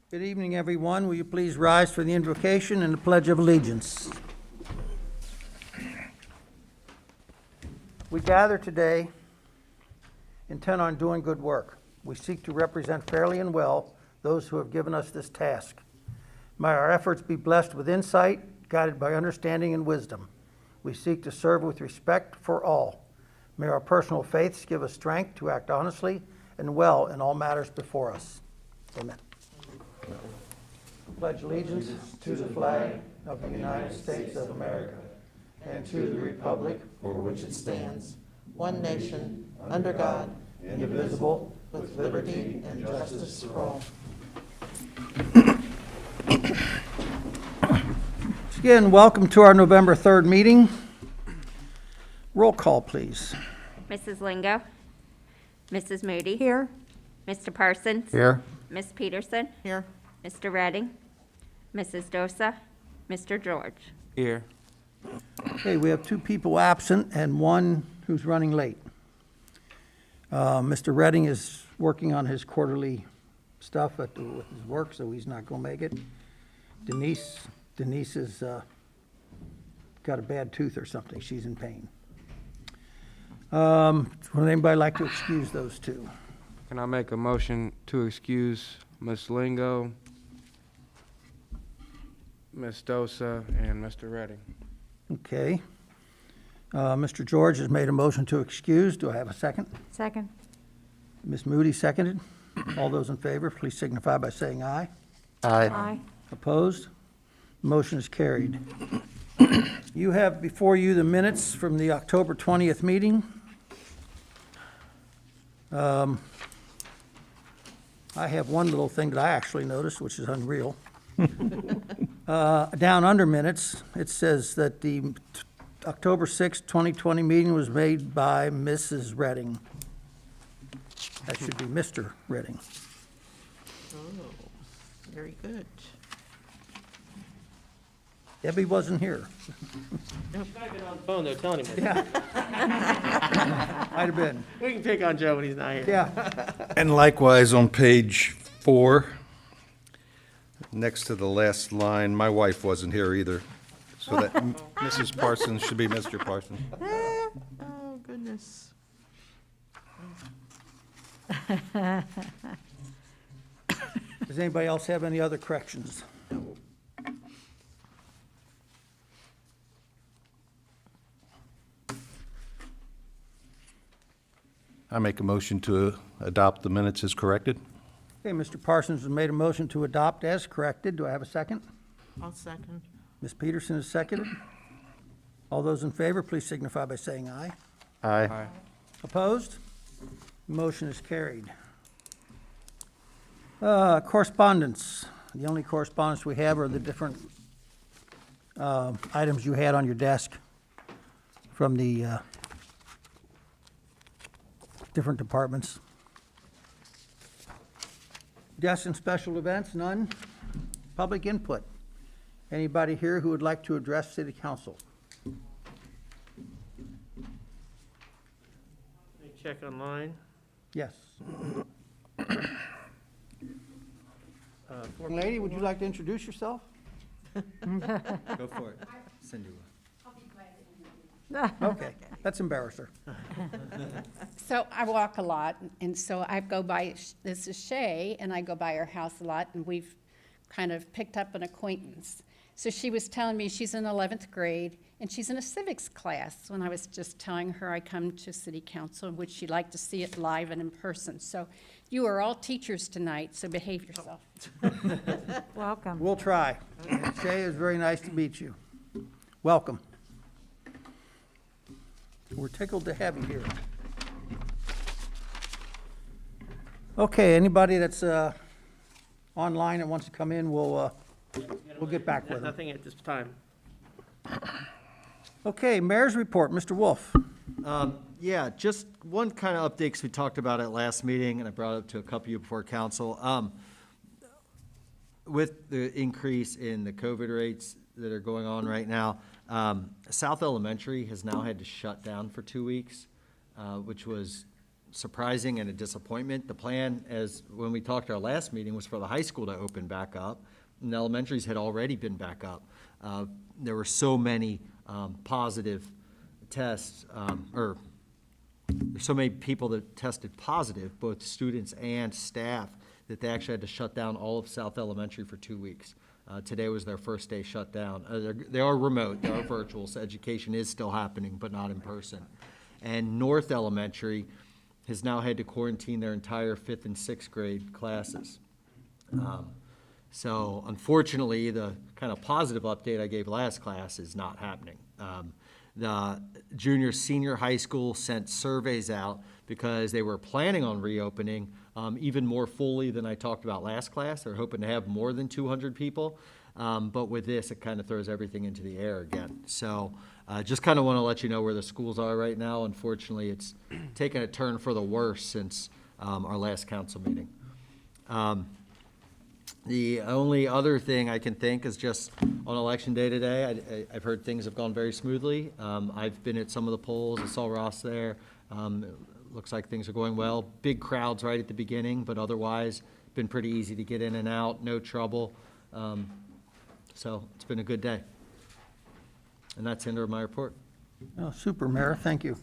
Good evening, everyone. Will you please rise for the invocation and the Pledge of Allegiance? We gather today intent on doing good work. We seek to represent fairly and well those who have given us this task. May our efforts be blessed with insight, guided by understanding and wisdom. We seek to serve with respect for all. May our personal faiths give us strength to act honestly and well in all matters before us. Amen. Pledge allegiance to the flag of the United States of America and to the republic for which it stands, one nation, under God, indivisible, with liberty and justice for all. Again, welcome to our November 3rd meeting. Roll call, please. Mrs. Lingo. Mrs. Moody. Here. Mr. Parsons. Here. Ms. Peterson. Here. Mr. Redding. Mrs. Dosa. Mr. George. Here. Okay, we have two people absent and one who's running late. Mr. Redding is working on his quarterly stuff with his work, so he's not going to make it. Denise has got a bad tooth or something. She's in pain. Would anybody like to excuse those two? Can I make a motion to excuse Ms. Lingo, Ms. Dosa, and Mr. Redding? Okay. Mr. George has made a motion to excuse. Do I have a second? Second. Ms. Moody seconded. All those in favor, please signify by saying aye. Aye. Opposed? Motion is carried. You have before you the minutes from the October 20th meeting. I have one little thing that I actually noticed, which is unreal. Down under minutes, it says that the October 6th, 2020 meeting was made by Mrs. Redding. That should be Mr. Redding. Oh, very good. Debbie wasn't here. I've been on the phone, they're telling him. Yeah. Might have been. We can pick on Joe when he's not here. Yeah. And likewise, on page 4, next to the last line, my wife wasn't here either, so that Mrs. Parsons should be Mr. Parsons. Oh, goodness. Does anybody else have any other corrections? I make a motion to adopt the minutes as corrected. Okay, Mr. Parsons has made a motion to adopt as corrected. Do I have a second? I'll second. Ms. Peterson has seconded. All those in favor, please signify by saying aye. Aye. Opposed? Motion is carried. Correspondence. The only correspondence we have are the different items you had on your desk from the different departments. Guests and special events, none. Public input. Anybody here who would like to address City Council? Let me check online. Yes. Young lady, would you like to introduce yourself? Go for it. Cindy will. Okay, let's embarrass her. So I walk a lot, and so I go by, this is Shay, and I go by her house a lot, and we've kind of picked up an acquaintance. So she was telling me she's in 11th grade, and she's in a civics class, when I was just telling her I come to City Council, which she'd like to see it live and in person. So you are all teachers tonight, so behave yourself. Welcome. We'll try. Shay, it's very nice to meet you. Welcome. We're tickled to have you here. Okay, anybody that's online that wants to come in, we'll get back with them. Nothing at this time. Okay, Mayor's report, Mr. Wolf. Yeah, just one kind of update, 'cause we talked about it last meeting, and I brought it up to a couple of you before council. With the increase in the COVID rates that are going on right now, South Elementary has now had to shut down for 2 weeks, which was surprising and a disappointment. The plan, as when we talked at our last meeting, was for the high school to open back up, and the elementaries had already been back up. There were so many positive tests, or there's so many people that tested positive, both students and staff, that they actually had to shut down all of South Elementary for 2 weeks. Today was their first day shut down. They are remote, they are virtual, so education is still happening, but not in person. And North Elementary has now had to quarantine their entire 5th and 6th grade classes. So unfortunately, the kind of positive update I gave last class is not happening. The junior, senior high school sent surveys out because they were planning on reopening even more fully than I talked about last class. They're hoping to have more than 200 people. But with this, it kind of throws everything into the air again. So just kind of want to let you know where the schools are right now. Unfortunately, it's taken a turn for the worse since our last council meeting. The only other thing I can think is just on election day today, I've heard things have gone very smoothly. I've been at some of the polls, I saw Ross there. It looks like things are going well. Big crowds right at the beginning, but otherwise, been pretty easy to get in and out, no trouble. So it's been a good day. And that's the end of my report. Oh, super, Mayor, thank you.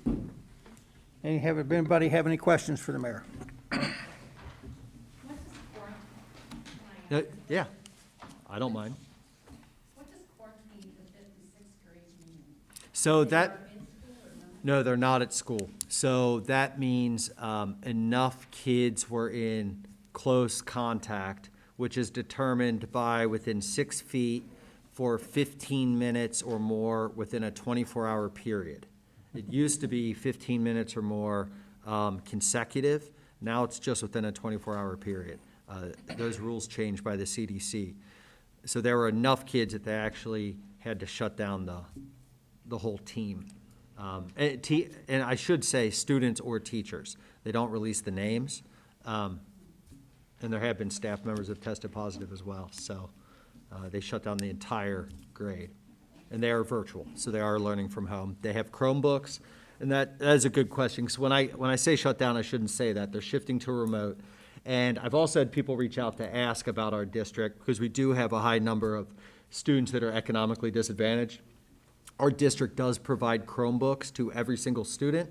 Anybody have any questions for the mayor? Yeah, I don't mind. What does quarantine the 5th and 6th grade mean? So that, no, they're not at school. So that means enough kids were in close contact, which is determined by within 6 feet for 15 minutes or more within a 24-hour period. It used to be 15 minutes or more consecutive. Now it's just within a 24-hour period. Those rules changed by the CDC. So there were enough kids that they actually had to shut down the whole team. And I should say students or teachers. They don't release the names. And there have been staff members that tested positive as well. So they shut down the entire grade. And they are virtual, so they are learning from home. They have Chromebooks, and that is a good question. Because when I say shut down, I shouldn't say that. They're shifting to remote. And I've also had people reach out to ask about our district, because we do have a high number of students that are economically disadvantaged. Our district does provide Chromebooks to every single student.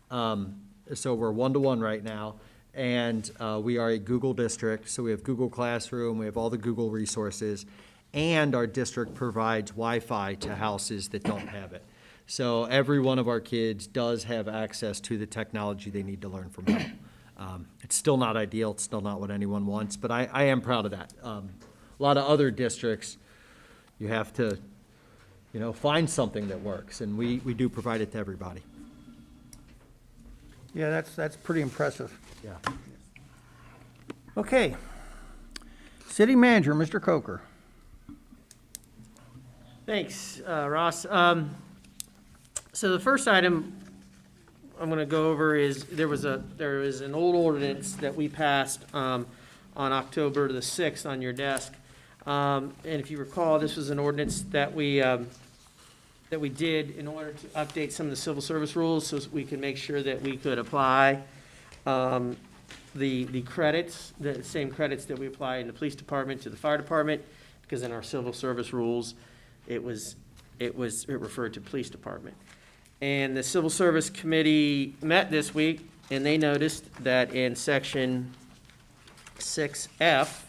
So we're 1-to-1 right now. And we are a Google district, so we have Google Classroom, we have all the Google resources, and our district provides Wi-Fi to houses that don't have it. So every one of our kids does have access to the technology they need to learn from home. It's still not ideal, it's still not what anyone wants, but I am proud of that. A lot of other districts, you have to, find something that works, and we do provide it to everybody. Yeah, that's pretty impressive. Yeah. Okay. City Manager, Mr. Coker. Thanks, Ross. So the first item I'm going to go over is there is an old ordinance that we passed on October the 6th on your desk. And if you recall, this was an ordinance that we did in order to update some of the civil service rules so we can make sure that we could apply the credits, the same credits that we apply in the police department to the fire department, because in our civil service rules, it referred to police department. And the Civil Service Committee met this week, and they noticed that in section 6F,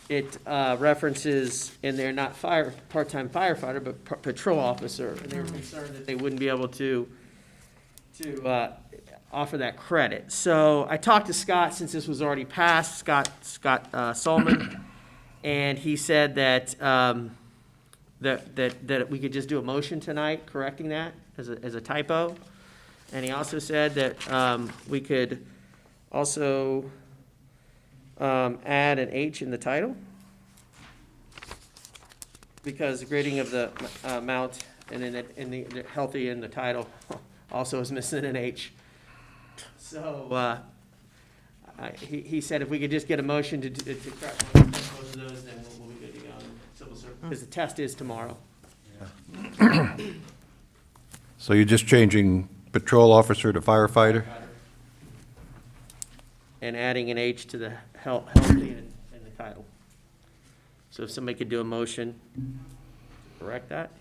it references, and they're not part-time firefighter, but patrol officer, and they were concerned that they wouldn't be able to offer that credit. So I talked to Scott, since this was already passed, Scott Solomon, and he said that that we could just do a motion tonight correcting that as a typo. And he also said that we could also add an H in the title, because the grading of the amount and then in the healthy in the title also is missing an H. So he said if we could just get a motion to correct both of those, then we'll be good to go in civil service, because the test is tomorrow. So you're just changing patrol officer to firefighter. And adding an H to the healthy in the title. So if somebody could do a motion, correct that?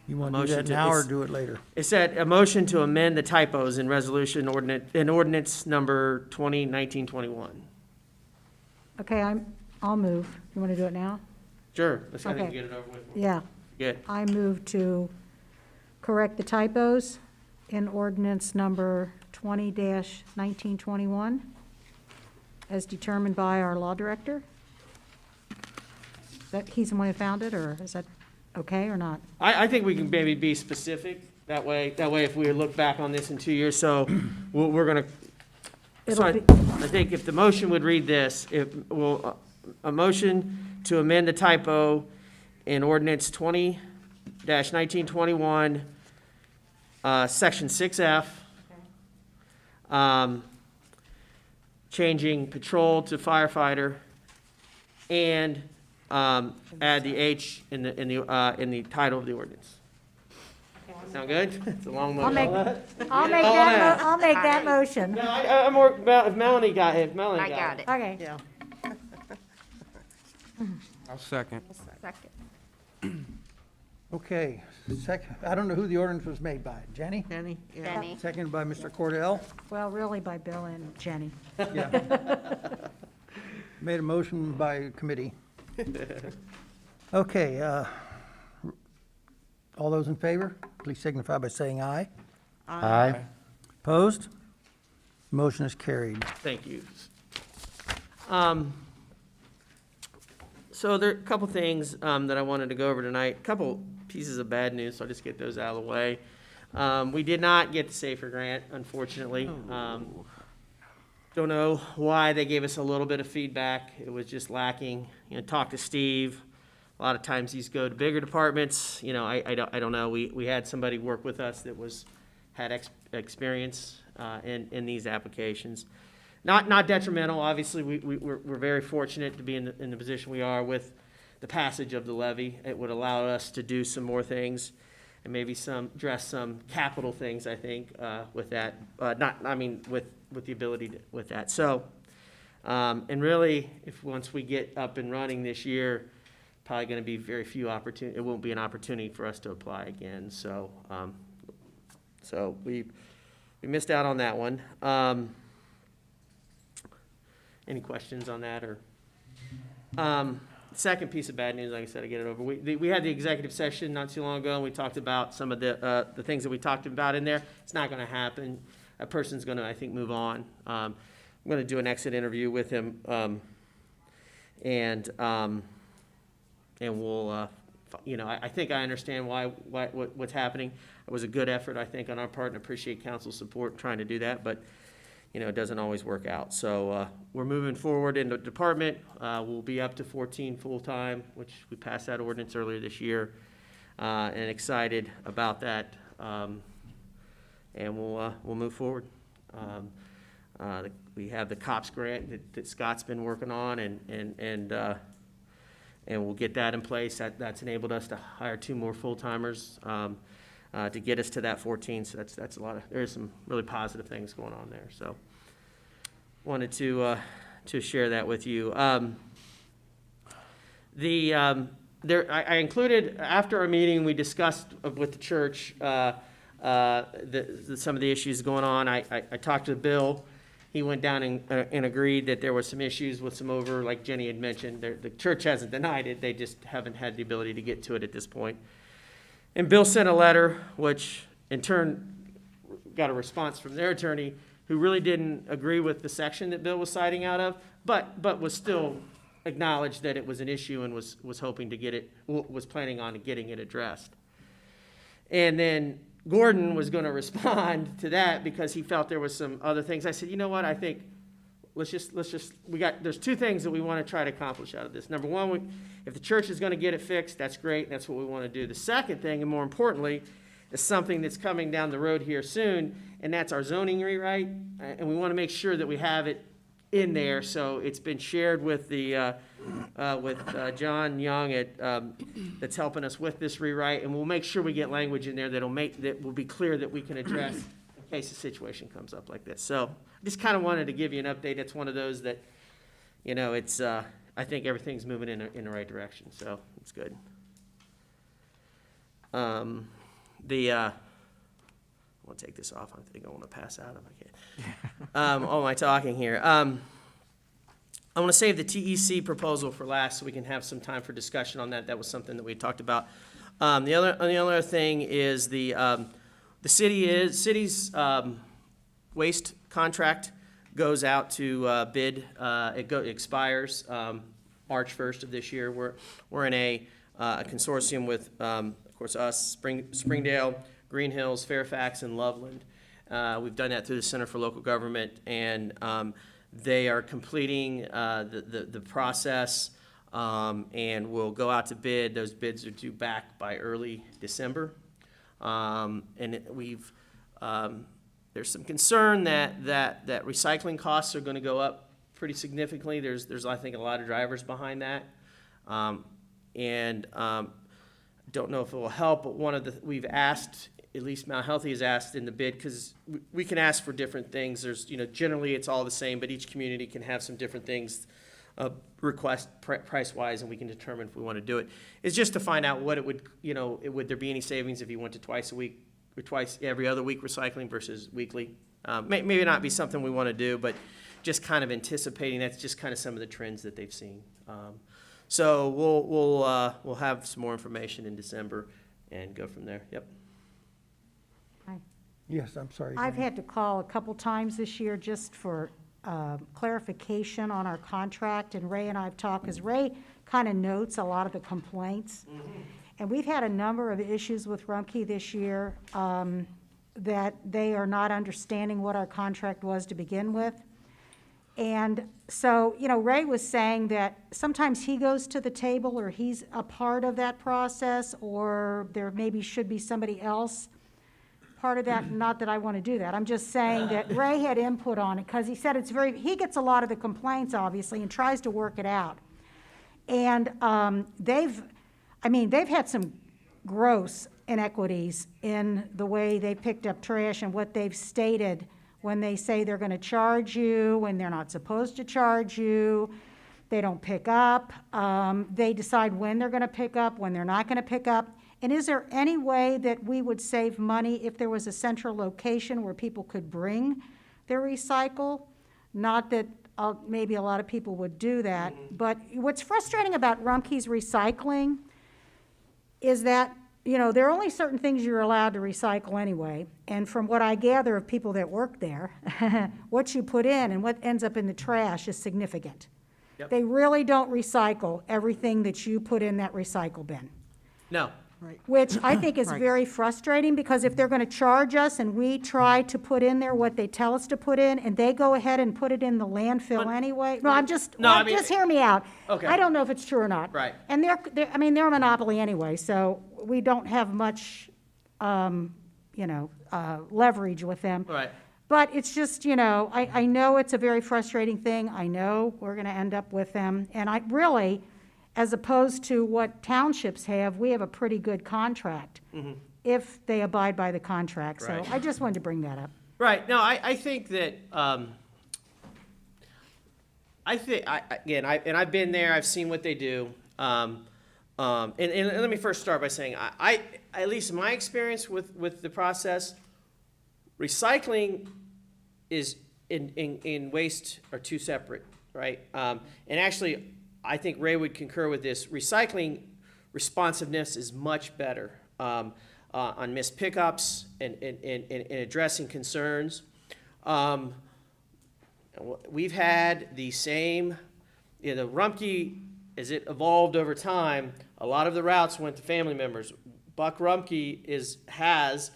You want to do Motion that to- now or it's- do it later? It said a motion to amend the typos in ordinance number 2019-21. Okay, I'll move. You want to do it now? Sure, let's I think Okay. get it over with. Yeah. Good. I move to correct the typos in ordinance number 20-1921 as determined by our law director. That, he's the one who found it, or is that okay or not? I think we can maybe be specific, that way if we look back on this in 2 years, so we're gonna, so I It'll be, think if the motion would read this, a motion to amend the typo in ordinance 20-1921, section 6F, changing patrol to firefighter, and add the H in the title of the ordinance. Sound good? It's a long I'll motion. I'll make that motion. No, I'm more, if Melanie got it, I got it. Okay. Yeah. I'll second. Second. Okay, I don't know who the ordinance was made by. Jenny? Penny? Yeah. Benny. Seconded by Mr. Cordell? Well, really by Bill and Jenny. Yeah. Made a motion by committee. Okay, all those in favor, please signify by saying aye. Aye. Opposed? Motion is carried. Thank you. So there are a couple things that I wanted to go over tonight. A couple pieces of bad news, so I'll just get those out of the way. We did not get the SAFER grant, unfortunately. Don't know why. They gave us a little bit of feedback. It was just lacking. Talk to Steve. A lot of times these go to bigger departments. I don't know. We had somebody work with us that had experience in these applications. Not detrimental, obviously, we're very fortunate to be in the position we are with the passage of the levy. It would allow us to do some more things and maybe address some capital things, I think, with that, with the ability with that. So, and really, once we get up and running this year, probably gonna be very few it won't be an opportunity for us to apply again, so, we missed out on that one. Any questions on that, or? Second piece of bad news, like I said, I get it over. We had the executive session not too long ago, and we talked about some of the things that we talked about in there. It's not gonna happen. A person's gonna, I think, move on. I'm gonna do an exit interview with him, and we'll, I think I understand what's happening. It was a good effort, I think, on our part, and appreciate council's support in trying to do that, but it doesn't always work out. So we're moving forward in the department. We'll be up to 14 full-time, which we passed that ordinance earlier this year, and excited about that. And we'll move forward. We have the COPS grant that Scott's been working on, and we'll get that in place. That's enabled us to hire 2 more full-timers to get us to that 14. So that's a lot there's some really positive things going on there. So wanted to share that with you. I included, after our meeting, we discussed with the church some of the issues going on. I talked to Bill. He went down and agreed that there were some issues with like Jenny had mentioned. The church hasn't denied it. They just haven't had the ability to get to it at this point. And Bill sent a letter, which in turn got a response from their attorney, who really didn't agree with the section that Bill was citing out of, but was still acknowledged that it was an issue and was hoping to was planning on getting it addressed. And then Gordon was going to respond to that because he felt there was some other things. I said, you know what, I think there's 2 things that we want to try to accomplish out of this. Number one, if the church is going to get it fixed, that's great. That's what we want to do. The second thing, and more importantly, is something that's coming down the road here soon, and that's our zoning rewrite. And we want to make sure that we have it in there, so it's been shared with the, with John Young at, that's helping us with this rewrite, and we'll make sure we get language in there that will be clear that we can address in case a situation comes up like this. So, just kind of wanted to give you an update. It's one of those that, it's, I think everything's moving in the right direction, so it's good. I'm gonna take this off. I think I want to pass out if I can. Oh, am I talking here? I want to save the TEC proposal for last so we can have some time for discussion on that. That was something that we talked about. The other thing is the city's waste contract goes out to bid. It expires March 1st of this year. We're in a consortium with, of course, us, Springdale, Green Hills, Fairfax, and Loveland. We've done that through the Center for Local Government, and they are completing the process, and will go out to bid. Those bids are due back by early December. There's some concern that recycling costs are going to go up pretty significantly. There's I think a lot of drivers behind that, don't know if it will help. But we've asked, at least Mount Healthy has asked in the bid, because we can ask for different things. There's generally it's all the same, but each community can have some different things request price-wise, and we can determine if we want to do it. It's just to find out what it would, would there be any savings if you went to twice a week or twice every other week recycling versus weekly. Maybe not be something we want to do, but just kind of anticipating. That's just kind of some of the trends that they've seen. So we'll have some more information in December and go from there. Yep. Yes, I'm sorry. I've Jane. had to call a couple times this year just for clarification on our contract, and Ray and I have talked, because Ray kind of notes a lot of the complaints. And we've had a number of issues with Rumpke this year, that they are not understanding what our contract was to begin with. And so, Ray was saying that sometimes he goes to the table, or he's a part of that process, or there maybe should be somebody else part of that. Not that I want to do that. I'm just saying that Ray had input on it, because he said he gets a lot of the complaints, obviously, and tries to work it out. And they've had some gross inequities in the way they picked up trash and what they've stated when they say they're going to charge you, when they're not supposed to charge you. They don't pick up. They decide when they're going to pick up, when they're not going to pick up. And is there any way that we would save money if there was a central location where people could bring their recycle? Not that maybe a lot of people would do that. But what's frustrating about Rumpke's recycling is that, there are only certain things you're allowed to recycle anyway. And from what I gather of people that work there, what you put in and what ends up in the trash is significant. Yep. They really don't recycle everything that you put in that recycle bin. No. Which I think is Right. very frustrating, because if they're going to charge us and we try to put in there what they tell us to put in, and they go ahead and put it in the landfill anyway. No, just hear me out. Okay. I don't know if it's true or not. Right. And they're a monopoly anyway, so we don't have much, leverage with them. Right. But it's just, I know it's a very frustrating thing. I know we're going to end up with them. And I really, as opposed to what townships have, we have a pretty good contract if they abide by the contract. So Right. I just wanted to bring that up. Right. No, I think that, I've been there, I've seen what they do. And let me first start by saying, I at least in my experience with the process, recycling is in waste are two separate, right? And actually, I think Ray would concur with this. Recycling responsiveness is much better on missed pickups and addressing concerns. We've had the same, Rumpke, as it evolved over time, a lot of the routes went to family members. Buck Rumpke has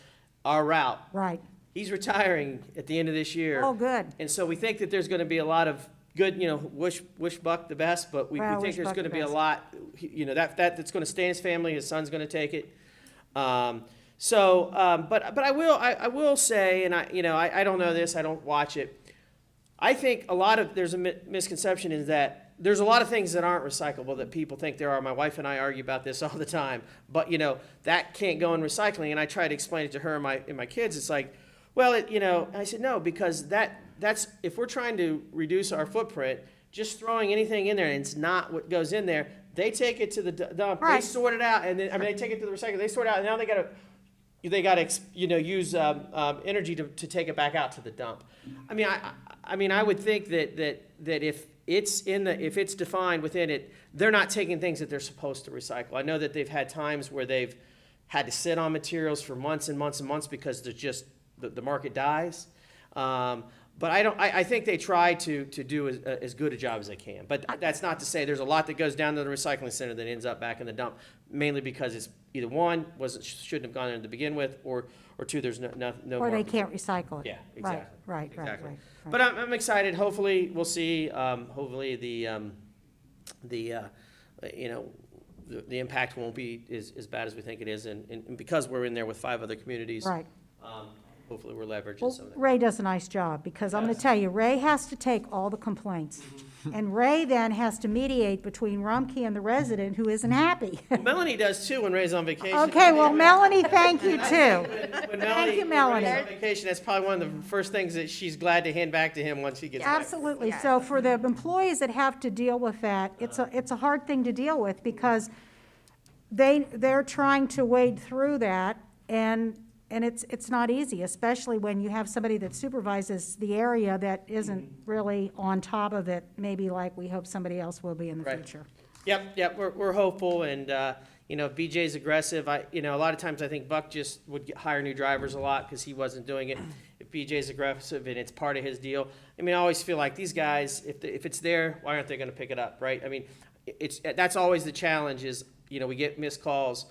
our route. Right. He's retiring at the end of this year. Oh, good. And so we think that there's going to be a lot of good, wish Buck the best, but we Well, think wish there's Buck going to the be a best. lot, that's going to stay in his family. His son's going to take it. But I will say, and I don't know this, I don't watch it. I think there's a misconception is that there's a lot of things that aren't recyclable that people think there are. My wife and I argue about this all the time, but that can't go in recycling. And I try to explain it to her and my kids. It's like, well, I said, no, because that's, if we're trying to reduce our footprint, just throwing anything in there and it's not what goes in there, they take it to the dump, they Right. sort it out, and then, they take it to the recycler, they sort it out, and now they gotta use energy to take it back out to the dump. I mean, I would think that if it's defined within it, they're not taking things that they're supposed to recycle. I know that they've had times where they've had to sit on materials for months and months and months because there's just the market dies. But I think they try to do as good a job as they can. But that's not to say there's a lot that goes down to the recycling center that ends up back in the dump, mainly because it's either one, shouldn't have gone there to begin with, or two, there's no Or they market. know recycle it. Yeah, Right, exactly. right, right, Exactly. right. But I'm excited. Hopefully, we'll see. Hopefully, the impact won't be as bad as we think it is, and because we're in there with 5 other communities, Right. hopefully we're leveraging Well, some of that. Ray does a nice job, because I'm going to tell you, Ray has to take all the complaints. And Ray then has to mediate between Rumpke and the resident who isn't happy. Melanie does too when Ray's on vacation. Okay, well, Melanie, thank you, too. When Thank you, when Melanie. Ray's on vacation, that's probably one of the first things that she's glad to hand back to him once he gets back. Absolutely. So for the employees that have to deal with that, it's a hard thing to deal with, because they're trying to wade through that, and it's not easy, especially when you have somebody that supervises the area that isn't really on top of it, maybe like we hope somebody else will be in the Right. future. Yep, we're hopeful, and, if BJ's aggressive, a lot of times I think Buck just would hire new drivers a lot because he wasn't doing it. If BJ's aggressive and it's part of his deal, I always feel like these guys, if it's there, why aren't they gonna pick it up, right? That's always the challenge is, we get missed calls.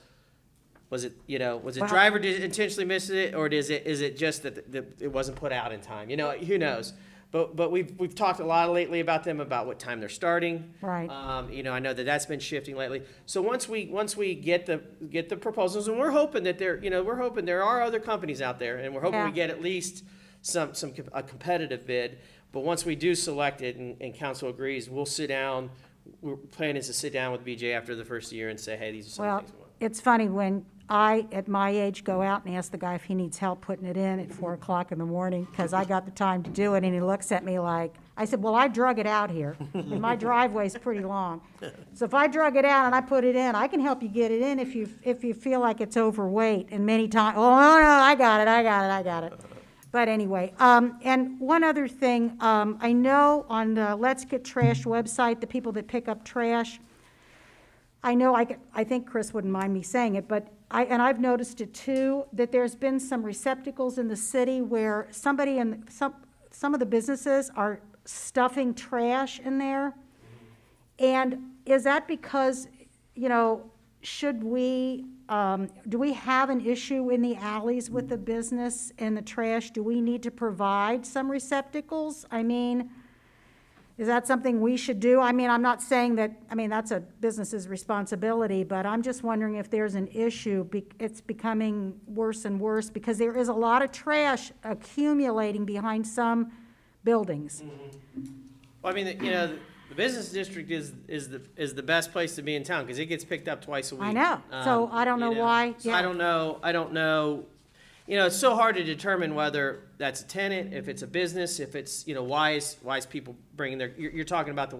Was it driver did intentionally miss it, or is it just that it wasn't put out in time? Who knows? But we've talked a lot lately about them, about what time they're starting. Right. I know that's been shifting lately. So once we get the proposals, and we're hoping that there are other companies out there, and we're hoping we Yeah. get at least a competitive bid. But once we do select it and council agrees, we'll sit down. We're planning to sit down with BJ after the first year and say, hey, these are some of the Well, things we want. it's funny, when I, at my age, go out and ask the guy if he needs help putting it in at 4 o'clock in the morning, because I got the time to do it, and he looks at me like, I said, well, I drug it out here, and my driveway's pretty long. So if I drug it out and I put it in, I can help you get it in if you feel like it's overweight, and many times, oh, no, I got it. But anyway, and one other thing, I know on the Let's Get Trash website, the people that pick up trash, I know, I think Chris wouldn't mind me saying it, but I've noticed it too, that there's been some receptacles in the city where somebody in, some of the businesses are stuffing trash in there. And is that because, should we, do we have an issue in the alleys with the business and the trash? Do we need to provide some receptacles? Is that something we should do? I'm not saying that, that's a business's responsibility, but I'm just wondering if there's an issue. It's becoming worse and worse because there is a lot of trash accumulating behind some buildings. Well, the business district is the best place to be in town because it gets picked up twice a week. I know. So I don't know why. So Yeah. I don't know. It's so hard to determine whether that's a tenant, if it's a business, if it's, why is people bringing their, you're talking about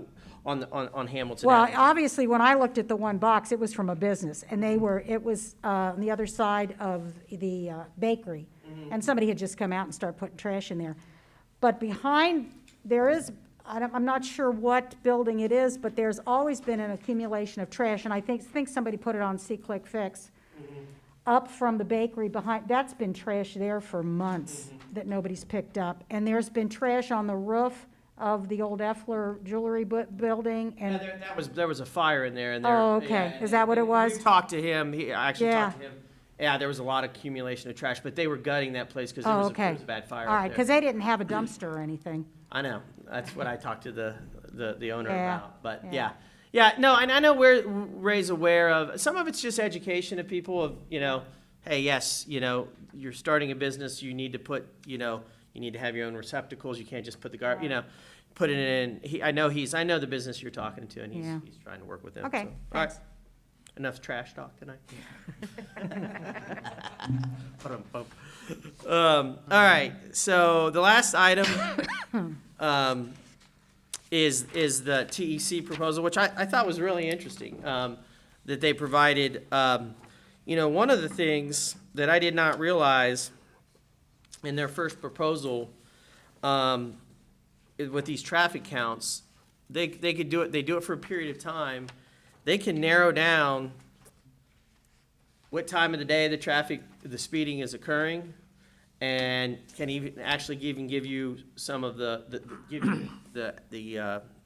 on Hamilton Well, Avenue. obviously, when I looked at the one box, it was from a business, and it was on the other side of the bakery, and somebody had just come out and started putting trash in there. But behind, there is, I'm not sure what building it is, but there's always been an accumulation of trash, and I think somebody put it on See-Click Fix. Up from the bakery behind, that's been trash there for months that nobody's picked up. And there's been trash on the roof of the old Effler Jewelry building, Yeah, and, there was a fire in there and there. Oh, okay. yeah, Is that what it was? We talked to him, I actually Yeah. talked to him. Yeah, there was a lot of accumulation of trash, but they were gutting that place because oh, there okay. was a bad fire All up right, there. because they didn't have a dumpster or anything. I know, that's what I talked to the owner Yeah, about, but yeah. yeah. No, and I know Ray's aware of, some of it's just education of people of, hey, yes, you're starting a business, you need to put, you you need to have your own receptacles, you can't just put the you know, put it in, I know the business you're talking to, and Yeah. he's trying to work with them. Okay, so. All right. thanks. Enough trash talk tonight. All right, so the last item is the TEC proposal, which I thought was really interesting, that they provided. You know, one of the things that I did not realize in their first proposal, with these traffic counts, they could do it, they do it for a period of time. They can narrow down what time of the day the speeding is occurring, and can even actually give you some of you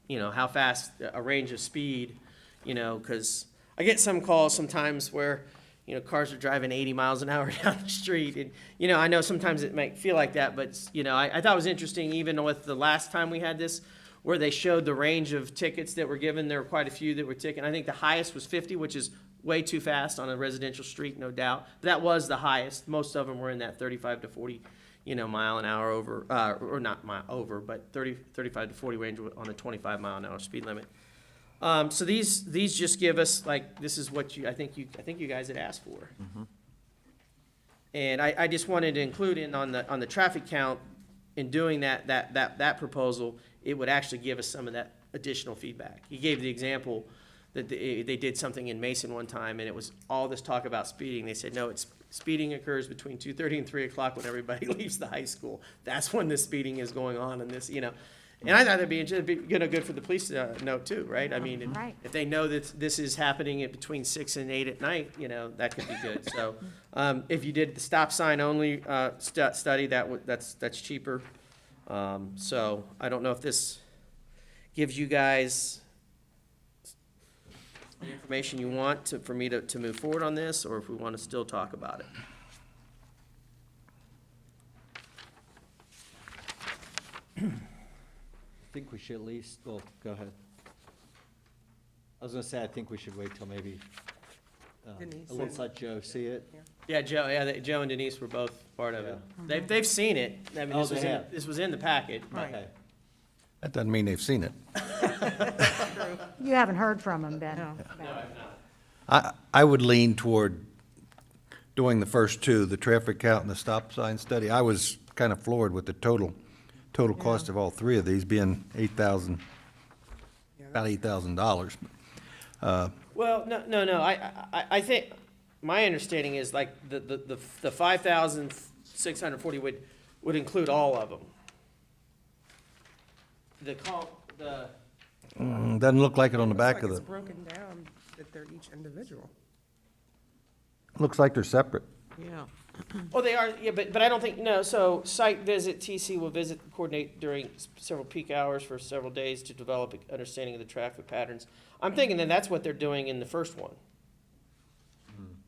know, how fast, a range of speed, you know, because I get some calls sometimes where, you know, cars are driving 80 miles an hour down the street, and, you know, I know sometimes it might feel like that, but, you know, I thought it was interesting, even with the last time we had this, where they showed the range of tickets that were given. There were quite a few that were ticketed. I think the highest was 50, which is way too fast on a residential street, no doubt. That was the highest. Most of them were in that 35 to 40, you know, mile an hour over, or not mile over, but 35 to 40 range on a 25 mile an hour speed limit. So these just give us, like, this is what I think you guys had asked for. And I just wanted to include in on the traffic count, in doing that proposal, it would actually give us some of that additional feedback. He gave the example that they did something in Mason one time, and it was all this talk about speeding. They said, no, speeding occurs between 2:30 and 3 o'clock when everybody leaves the high school. That's when the speeding is going on, and this, you know. And I thought it'd be you know, good for the police to know too, right? I mean, Right. if they know that this is happening between 6 and 8 at night, you know, that could be good. So, if you did the stop sign only study, that's cheaper. So I don't know if this gives you guys the information you want for me to move forward on this, or if we want to still talk about it. I think we should at least, well, go ahead. I was gonna say, I think we should wait till maybe, Denise. at least let Joe see it. Yeah, Joe and Denise were both part of it. Yeah. They've seen it. I mean, Oh, they have. this was in the packet. Okay. That doesn't mean they've seen it. You haven't heard from him, Ben. I would lean toward doing the first two, the traffic count and the stop sign study. I was kind of floored with the total cost of all three of these being about $8,000. Well, no. I think, my understanding is like the 5,640 would include all of them. Doesn't look like it on the Looks back like of it's the, broken down, that they're each individual. looks like they're separate. Yeah. Oh, they are, yeah, but I don't think, no, so site visit, TC will visit, coordinate during several peak hours for several days to develop an understanding of the traffic patterns. I'm thinking that that's what they're doing in the first one.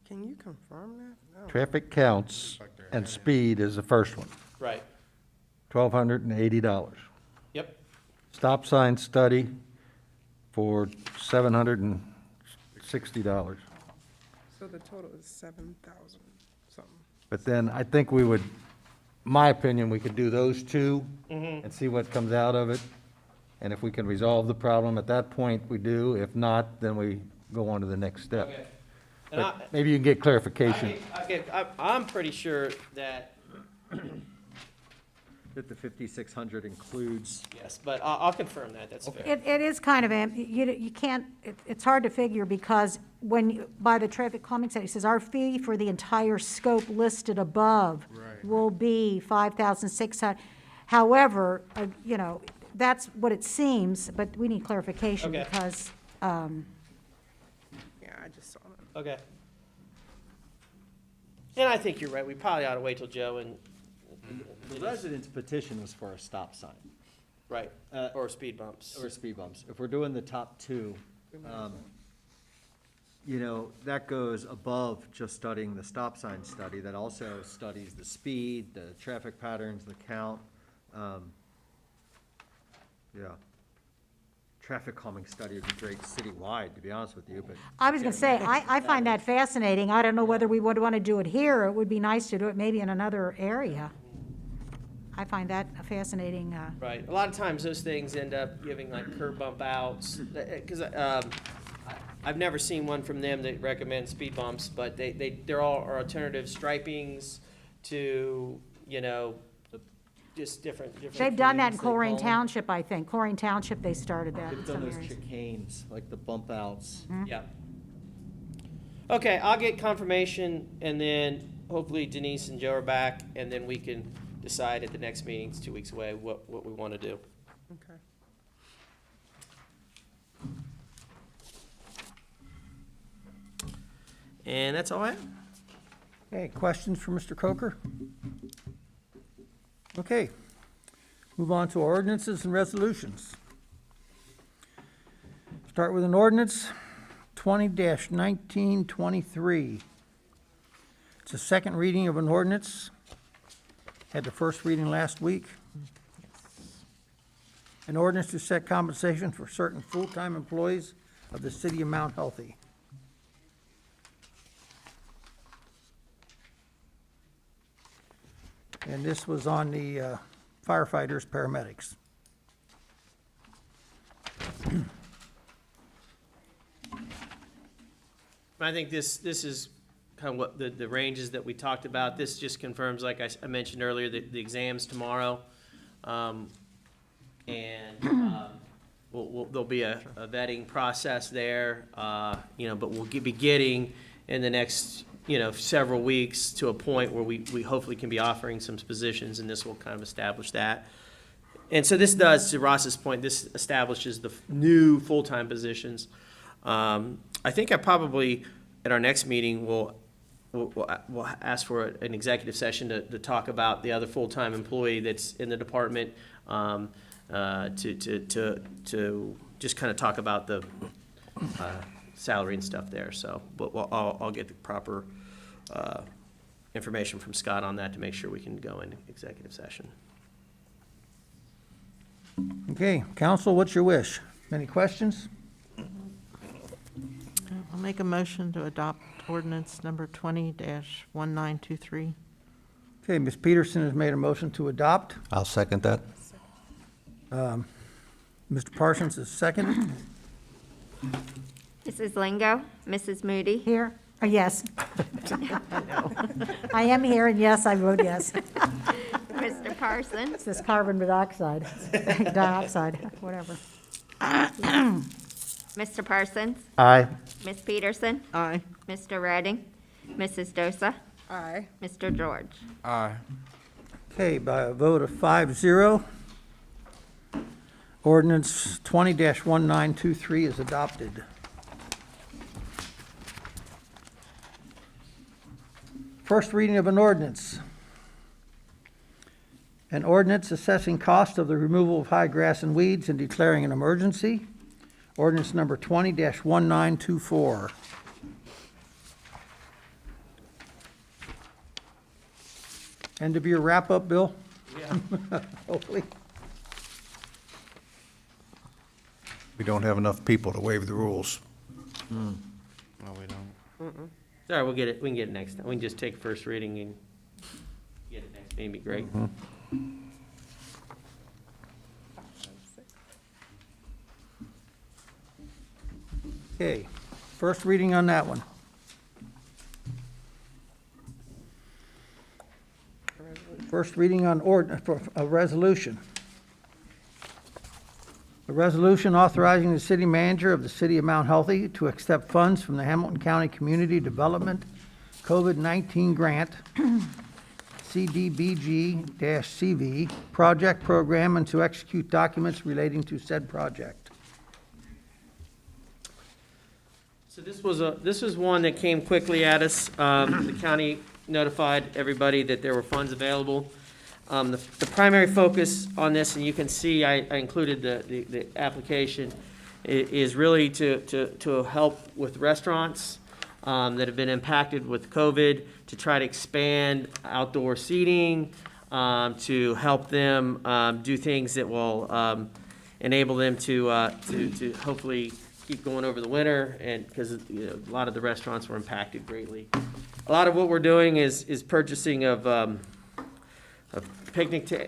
Can you confirm that? No. Traffic counts and speed is the first one, Right. $1,280. Yep. Stop sign study for $760. So the total is 7,000 something. But then I think we would, my opinion, we could do those two and see what comes out of it. And if we can resolve the problem at that point, we do. If not, then we go on to the next step. Okay. And But maybe you can get clarification. I'm pretty sure that, That the 5,600 includes, yes, but I'll confirm that, that's fair. It is kind of, you can't, it's hard to figure because by the traffic calming study, it says our fee for the entire scope listed above will be 5,600. However, you know, that's what it seems, but we need clarification Okay. because, Yeah, I just saw that. Okay. And I think you're right, we probably ought to wait till Joe and, the resident's petition was for a stop sign right, or speed bumps. or speed bumps. If we're doing the top two, you know, that goes above just studying the stop sign study. That also studies the speed, the traffic patterns, the count. Yeah. Traffic calming study would be great citywide, to be honest with you, but I was going to say, I find that fascinating. I don't know whether we would want to do it here. It would be nice to do it maybe in another area. I find that a fascinating, Right. A lot of times those things end up giving like curb bump outs, because I've never seen one from them that recommends speed bumps, but they're all are alternative stripings to, you know, just different. they've done that in They call Colerain them. Township, I think. Colerain Township, they started that in They've done some those areas. chicanes, like the bump outs. Yeah. Okay, I'll get confirmation, and then hopefully Denise and Joe are back, and then we can decide at the next meeting, it's 2 weeks away, what we want to do. Okay. And that's all I have. Okay, questions for Mr. Coker? Okay, move on to ordinances and resolutions. Start with an ordinance 20-1923. It's a second reading of an ordinance. Had the first reading last week. An ordinance to set compensation for certain full-time employees of the city of Mount Healthy. And this was on the firefighters, paramedics. I think this is kind of what the ranges that we talked about. This just confirms, like I mentioned earlier, the exams tomorrow. There'll be a vetting process there, but we'll be getting in the next, several weeks to a point where we hopefully can be offering some positions, and this will kind of establish that. And so this does, to Ross's point, this establishes the new full-time positions. I think I probably, at our next meeting, we'll ask for an executive session to talk about the other full-time employee that's in the department, to just kind of talk about the salary and stuff there. So, but I'll get the proper information from Scott on that to make sure we can go into executive session. Okay, council, what's your wish? Any questions? I'll make a motion to adopt ordinance number 20-1923. Okay, Ms. Peterson has made a motion to adopt. I'll second that. Mr. Parsons is second. Mrs. Lingo, Mrs. Moody, Here, yes. I am here, and yes, I vote yes. Mr. Parsons, It's this carbon dioxide, whatever. Mr. Parsons, Aye. Ms. Peterson, Aye. Mr. Redding, Mrs. Dosa, Aye. Mr. George. Aye. Okay, by a vote of 5-0, ordinance 20-1923 is adopted. First reading of an ordinance. An ordinance assessing cost of the removal of high grass and weeds and declaring an emergency. Ordinance number 20-1924. End of your wrap-up, Bill? Yeah. Hopefully. We don't have enough people to waive the rules. No, we don't. Sorry, we can get it next time. We can just take first reading and get it next meeting, be great. Okay, first reading on that one. First reading on for a resolution. A resolution authorizing the city manager of the city of Mount Healthy to accept funds from the Hamilton County Community Development COVID-19 Grant, CDBG-CV, project program and to execute documents relating to said project. So this was one that came quickly at us. The county notified everybody that there were funds available. The primary focus on this, and you can see I included the application, is really to help with restaurants that have been impacted with COVID, to try to expand outdoor seating, to help them do things that will enable them to hopefully keep going over the winter, and because a lot of the restaurants were impacted greatly. A lot of what we're doing is purchasing of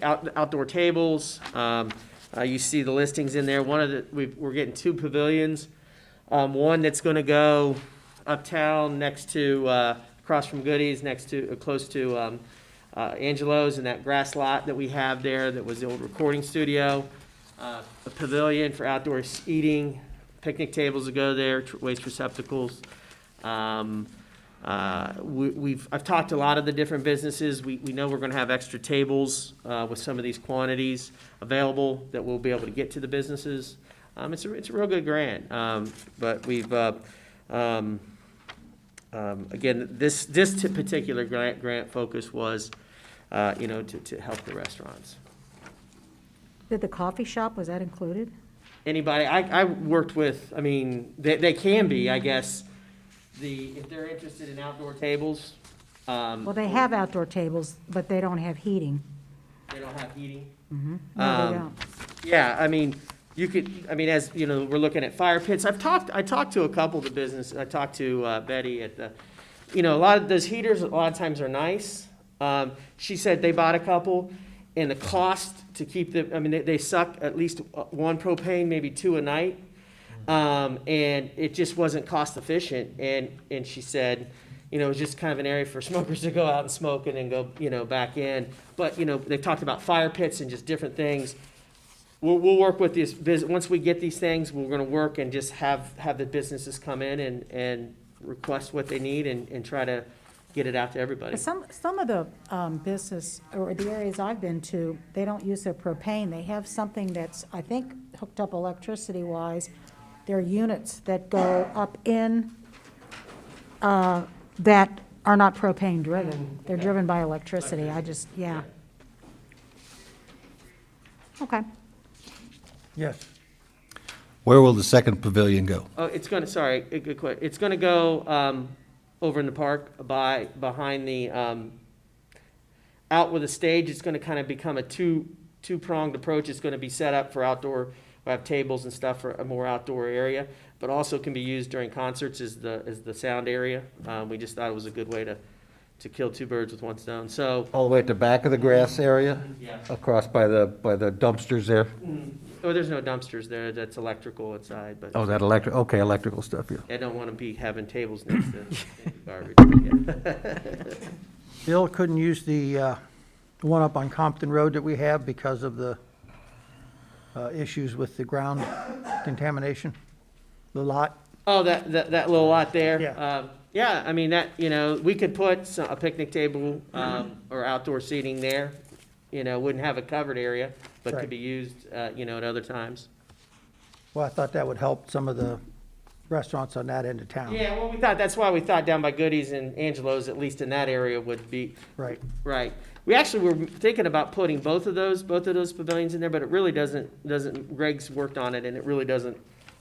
outdoor tables. You see the listings in there. We're getting 2 pavilions. One that's gonna go uptown next to, across from Goody's, close to, Angelo's, and that grass lot that we have there that was the old recording studio. A pavilion for outdoor eating, picnic tables to go there, waste receptacles. I've talked to a lot of the different businesses. We know we're gonna have extra tables, with some of these quantities available that we'll be able to get to the businesses. It's a real good grant, but we've, again, this particular grant focus was, to help the restaurants. Did the coffee shop, was that included? Anybody, I worked with, I mean, they can be, I guess, if they're interested in outdoor tables. Well, they have outdoor tables, but they don't have heating. They don't have heating. No, they don't. Yeah, I mean, as, we're looking at fire pits. I talked to a couple of the business, I talked to Betty at the, a lot of those heaters, a lot of times are nice. She said they bought a couple, and the cost to keep they suck at least 1 propane, maybe 2 a night. And it just wasn't cost efficient, and she said, it was just kind of an area for smokers to go out and smoke and then go, back in. But, they talked about fire pits and just different things. We'll work with these, once we get these things, we're gonna work and just have the businesses come in and request what they need and try to get it out to everybody. But some of the business, or the areas I've been to, they don't use their propane. They have something that's, I think, hooked up electricity-wise. There are units that go up in, that are not propane driven. They're driven by electricity. Yeah. Okay. Yes. Where will the second pavilion go? Oh, it's gonna, sorry, good question. It's gonna go, over in the park behind the, out with the stage. It's gonna kind of become a two-pronged approach. It's gonna be set up for outdoor, we'll have tables and stuff for a more outdoor area, but also can be used during concerts as the sound area. We just thought it was a good way to kill 2 birds with 1 stone, so. All the way at the back of the grass area? Yeah. Across by the dumpsters there? Oh, there's no dumpsters there. That's electrical inside, but. Oh, that electrical stuff, yeah. I don't want to be having tables next to garbage. Yeah. Bill couldn't use the one up on Compton Road that we have because of the issues with the ground contamination, the lot. Oh, that little lot there? Yeah. Yeah, I mean, we could put a picnic table, or outdoor seating there. Wouldn't have a covered area, but Right. could be used, at other times. Well, I thought that would help some of the restaurants on that end of town. Yeah, well, that's why we thought down by Goody's and Angelo's, at least in that area, would be. Right. Right. We actually were thinking about putting both of those pavilions in there, but it really doesn't, Greg's worked on it, and it really doesn't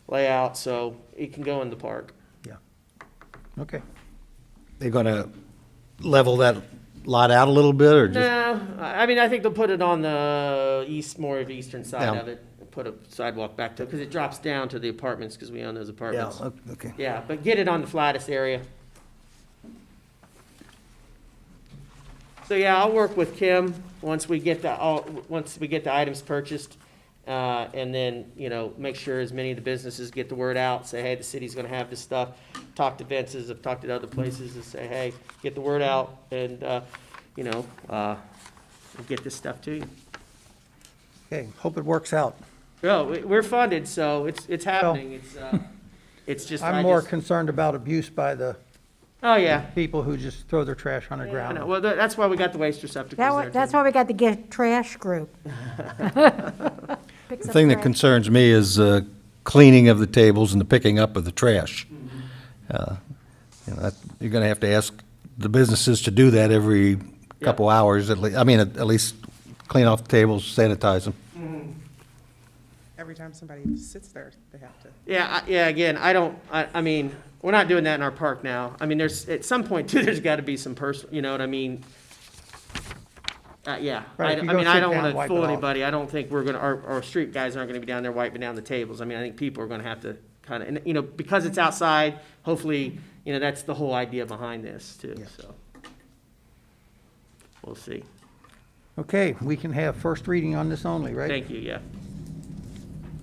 lay out, so it can go in the park. Yeah. Okay. They're gonna level that lot out a little bit, or just? No, I think they'll put it on the more of the eastern side Yeah. of it, and put a sidewalk back to it, because it drops down to the apartments, because we own those apartments. Okay. Yeah, but get it on the flattest area. So, yeah, I'll work with Kim once we get the items purchased, and then, make sure as many of the businesses get the word out, say, hey, the city's gonna have this stuff. Talk to Vince's, I've talked to other places, and say, hey, get the word out, and, we'll get this stuff to you. Okay, hope it works out. Well, we're funded, so it's happening. It's just. I'm more concerned about abuse by the Oh, yeah. people who just throw their trash on the I ground. know. Well, that's why we got the waste receptacles there. That's too. why we got the Get Trash group. The thing that concerns me is cleaning of the tables and the picking up of the trash. You're gonna have to ask the businesses to do that every couple hours, at least clean off the tables, sanitize them. Every time somebody sits there, they have to. Yeah, again, I mean, we're not doing that in our park now. I mean, at some point too, there's gotta be some personal, you know what I mean? Yeah. Right, if you I go mean, I sit don't down, wanna wipe fool it off. anybody. I don't think our street guys aren't gonna be down there wiping down the tables. I mean, I think people are gonna have to kinda, and, because it's outside, hopefully, that's the whole idea behind this too, so. We'll see. Okay, we can have first reading on this only, right? Thank you, yeah.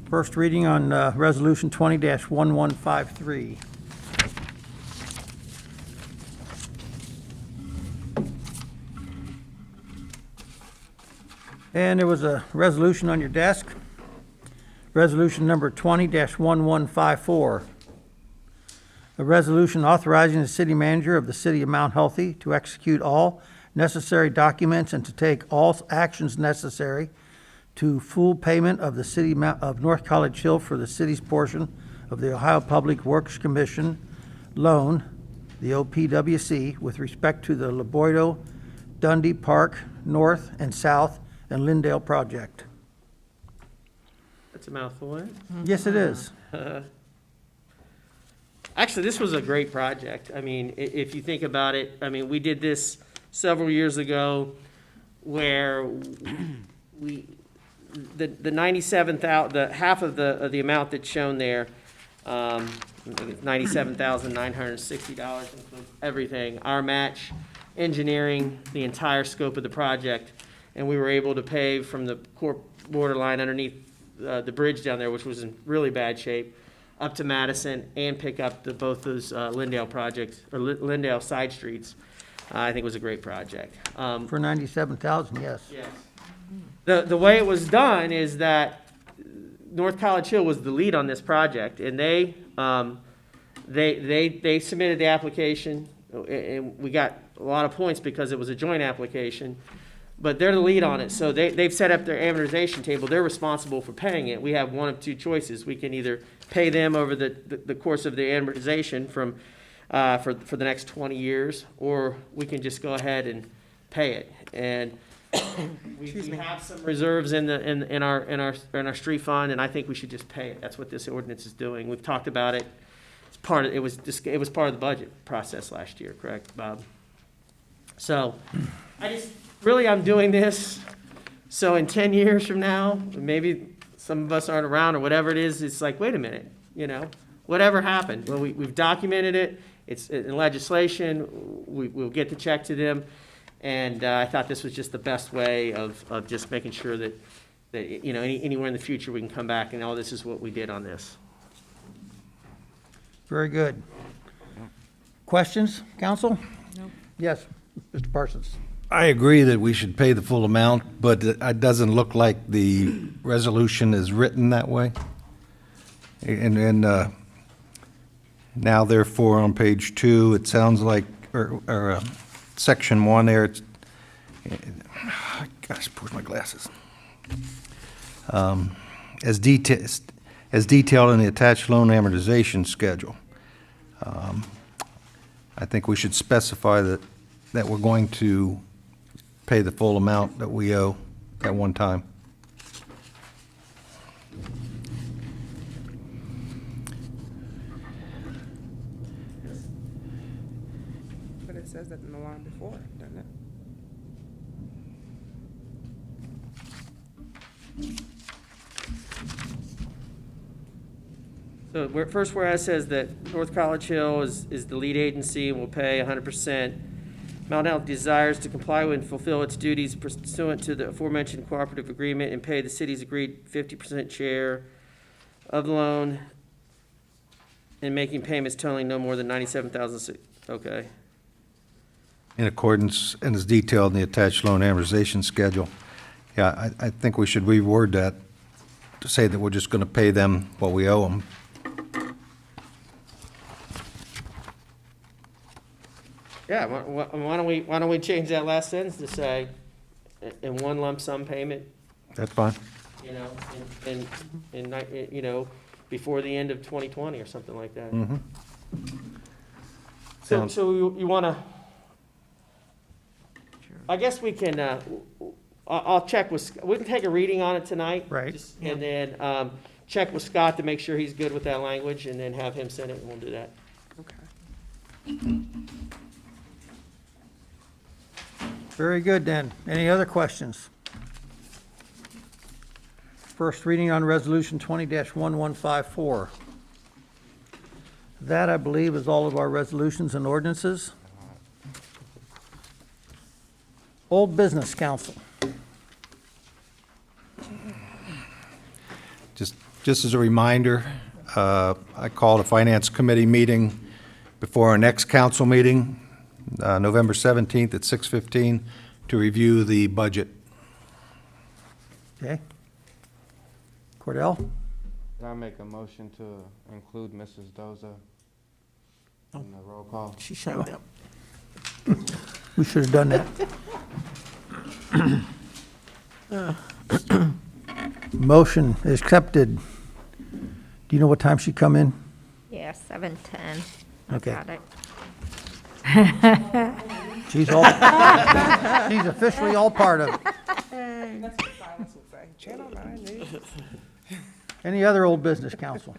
First reading on Resolution 20-1153. And there was a resolution on your desk, Resolution number 20-1154. A resolution authorizing the city manager of the city of Mount Healthy to execute all necessary documents and to take all actions necessary to full payment of the city of North College Hill for the city's portion of the Ohio Public Works Commission loan, the OPWC, with respect to the Leboido, Dundee Park, North and South, and Lindale project. That's a mouthful, isn't it? Yes, it is. Actually, this was a great project. I mean, if you think about it, I mean, we did this several years ago where the 97,000, the half of the amount that's shown there, I think it's $97,960 includes everything, our match, engineering, the entire scope of the project, and we were able to pave from the core borderline underneath the bridge down there, which was in really bad shape, up to Madison and pick up both those Lindale projects, or Lindale side streets. I think it was a great project. For 97,000, yes. Yes. The way it was done is that North College Hill was the lead on this project, and they submitted the application, and we got a lot of points because it was a joint application, but they're the lead on it, so they've set up their amortization table. They're responsible for paying it. We have one of two choices. We can either pay them over the course of the amortization for the next 20 years, or we can just go ahead and pay it. And we have some reserves in our street fund, and I think we should just pay it. That's what this ordinance is doing. We've talked about it. It was part of the budget process last year, correct, Bob? So I'm doing this so in 10 years from now, maybe some of us aren't around or whatever it is, it's like, wait a minute, whatever happened? Well, we've documented it. It's in legislation. We'll get the check to them. And I thought this was just the best way of just making sure that anywhere in the future we can come back and, oh, this is what we did on this. Very good. Questions, council? No. Yes, Mr. Parsons. I agree that we should pay the full amount, but it doesn't look like the resolution is written that way. And now therefore on page 2, it sounds like, or section 1 there, it's, gosh, where's my glasses? As detailed in the attached loan amortization schedule. I think we should specify that we're going to pay the full amount that we owe at one time. But it says that in the line before, doesn't it? So first whereas says that North College Hill is the lead agency and will pay 100%. Mount Health desires to comply with and fulfill its duties pursuant to the aforementioned cooperative agreement and pay the city's agreed 50% share of the loan and making payments totaling no more than $97,000. Okay. In accordance and as detailed in the attached loan amortization schedule. Yeah, I think we should reword that to say that we're just going to pay them what we owe them. Yeah, why don't we change that last sentence to say, in one lump sum payment, That's fine. before the end of 2020 or something like that. Mm-hmm. So you want to, I guess we can, I'll check we can take a reading on it tonight. Right. And then check with Scott to make sure he's good with that language, and then have him send it, and we'll do that. Okay. Very good, then. Any other questions? First reading on Resolution 20-1154. That, I believe, is all of our resolutions and ordinances. Old Business Council. Just as a reminder, I called a Finance Committee meeting before our next council meeting, November 17th at 6:15, to review the budget. Okay. Cordell? Did I make a motion to include Mrs. Doza in the roll call? She showed up. We should have done that. Motion is accepted. Do you know what time she come in? Yeah, 7:10. Okay. Got it. She's all, she's officially all part of it. That's what silence would say. Channel 9 News. Any other old business, council?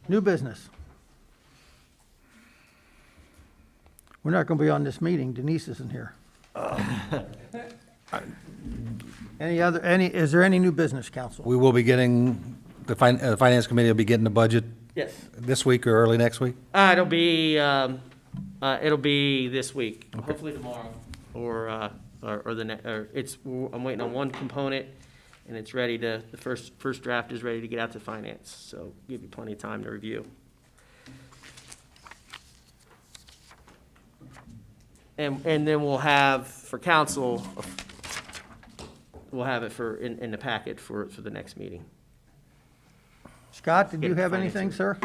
New business? We're not going to be on this meeting. Denise isn't here. Is there any new business, council? We will be getting, the Finance Committee will be getting the budget Yes. this week or early next week? It'll be this week, hopefully tomorrow, or I'm waiting on one component, and it's ready to, the first draft is ready to get out to finance, so give you plenty of time to review. And then we'll have, for council, we'll have it in the packet for the next meeting. Scott, did Get you it have financed. anything, sir?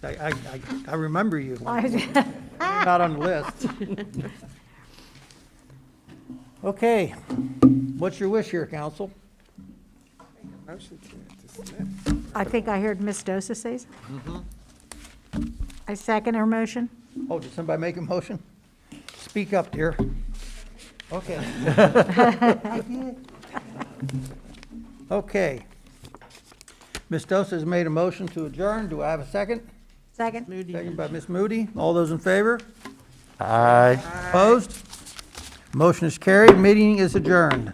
I remember you. Not on the list. Okay. What's your wish here, council? Motion to dismiss. I think I heard Ms. Dosa say something. I second her motion. Oh, did somebody make a motion? Speak up, dear. Okay. Okay. Ms. Dosa has made a motion to adjourn. Do I have a second? Second. Second by Ms. Moody. All those in favor? Aye. Opposed? Motion is carried. Meeting is adjourned.